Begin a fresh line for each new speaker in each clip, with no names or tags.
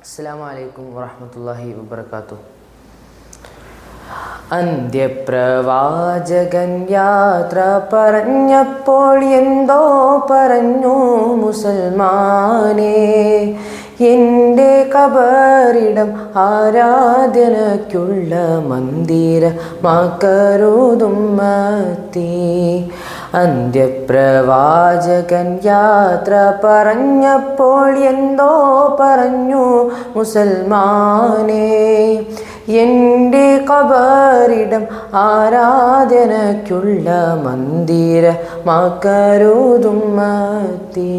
അസ്സലാമു അലൈക്കും വറഹ്മത്തുള്ളാഹി വബറകാതുഹു. അന്ത്യപ്രവാചകൻ യാത്ര പറഞ്ഞപ്പോൾ എന്തോ പറഞ്ഞു മുസൽമാനെ, എൻ്റെ ഖബറിടം ആരാധനയ്ക്കുള്ള മന്ദിരമാക്കരുതുമ്മത്തി. അന്ത്യപ്രവാചകൻ യാത്ര പറഞ്ഞപ്പോൾ എന്തോ പറഞ്ഞു മുസൽമാനെ, എൻ്റെ ഖബറിടം ആരാധനയ്ക്കുള്ള മന്ദിരമാക്കരുതുമ്മത്തി.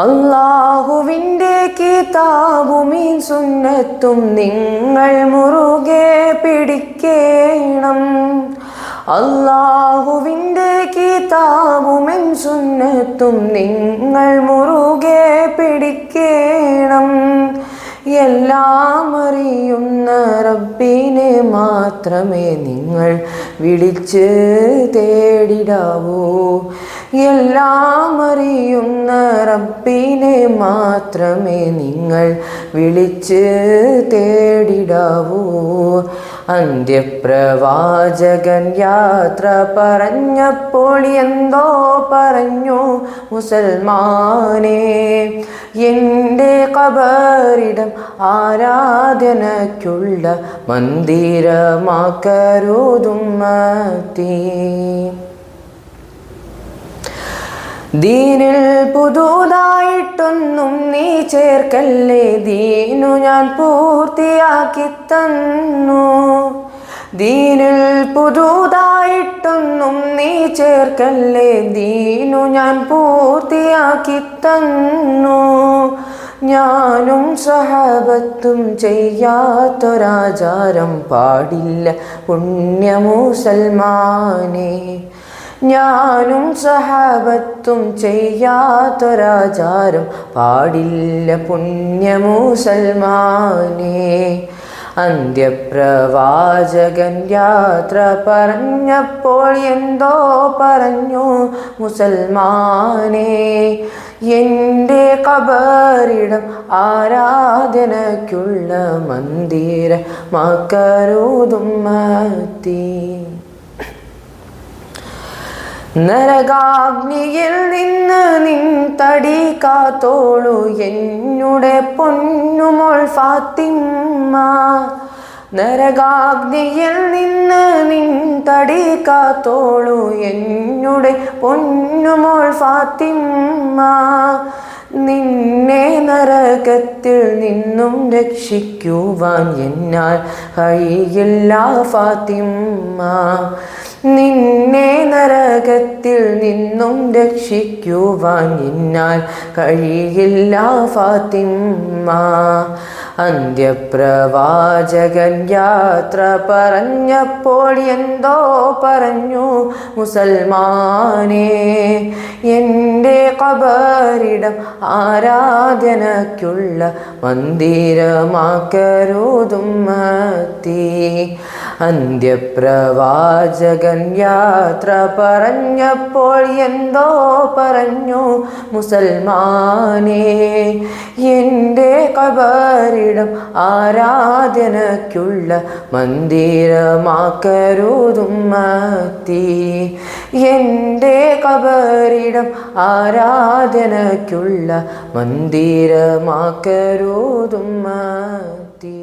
അല്ലാഹുവിൻ്റെ കിതാബും സുന്നത്തും നിങ്ങൾ മുറുകെ പിടിക്കണം. അല്ലാഹുവിൻ്റെ കിതാബും സുന്നത്തും നിങ്ങൾ മുറുകെ പിടിക്കണം. എല്ലാം അറിയുന്ന റബ്ബിനെ മാത്രമേ നിങ്ങൾ വിളിച്ച് തേടിടാവൂ. എല്ലാം അറിയുന്ന റബ്ബിനെ മാത്രമേ നിങ്ങൾ വിളിച്ച് തേടിടാവൂ. അന്ത്യപ്രവാചകൻ യാത്ര പറഞ്ഞപ്പോൾ എന്തോ പറഞ്ഞു മുസൽമാനെ, എൻ്റെ ഖബറിടം ആരാധനയ്ക്കുള്ള മന്ദിരമാക്കരുതുമ്മത്തി. ദീനിൽ പുതുതായിട്ടൊന്നും നീ ചേർക്കല്ലേ, ദീനു ഞാൻ പൂർത്തിയാക്കി തന്നു. ദീനിൽ പുതുതായിട്ടൊന്നും നീ ചേർക്കല്ലേ, ദീനു ഞാൻ പൂർത്തിയാക്കി തന്നു. ഞാനും സഹാബത്തും ചെയ്യാത്തൊരാചാരം പാടില്ല പുണ്യമുസൽമാനെ. ഞാനും സഹാബത്തും ചെയ്യാത്തൊരാചാരം പാടില്ല പുണ്യമുസൽമാനെ. അന്ത്യപ്രവാചകൻ യാത്ര പറഞ്ഞപ്പോൾ എന്തോ പറഞ്ഞു മുസൽമാനെ, എൻ്റെ ഖബറിടം ആരാധനയ്ക്കുള്ള മന്ദിരമാക്കരുതുമ്മത്തി. നരകാഗ്നിയിൽ നിന്ന് നിൻ തടി കാത്തോളൂ എന്നുടെ പൊന്നുമോൾ ഫാത്തിമ്മ. നരകാഗ്നിയിൽ നിന്ന് നിൻ തടി കാത്തോളൂ എന്നുടെ പൊന്നുമോൾ ഫാത്തിമ്മ. നിന്നെ നരകത്തിൽ നിന്നും രക്ഷിക്കുവാൻ എന്നാൽ കഴിയില്ല ഫാത്തിമ്മ. നിന്നെ നരകത്തിൽ നിന്നും രക്ഷിക്കുവാൻ എന്നാൽ കഴിയില്ല ഫാത്തിമ്മ. അന്ത്യപ്രവാചകൻ യാത്ര പറഞ്ഞപ്പോൾ എന്തോ പറഞ്ഞു മുസൽമാനെ, എൻ്റെ ഖബറിടം ആരാധനയ്ക്കുള്ള മന്ദിരമാക്കരുതുമ്മത്തി. അന്ത്യപ്രവാചകൻ യാത്ര പറഞ്ഞപ്പോൾ എന്തോ പറഞ്ഞു മുസൽമാനെ, എൻ്റെ ഖബറിടം ആരാധനയ്ക്കുള്ള മന്ദിരമാക്കരുതുമ്മത്തി. എൻ്റെ ഖബറിടം ആരാധനയ്ക്കുള്ള മന്ദിരമാക്കരുതുമ്മത്തി.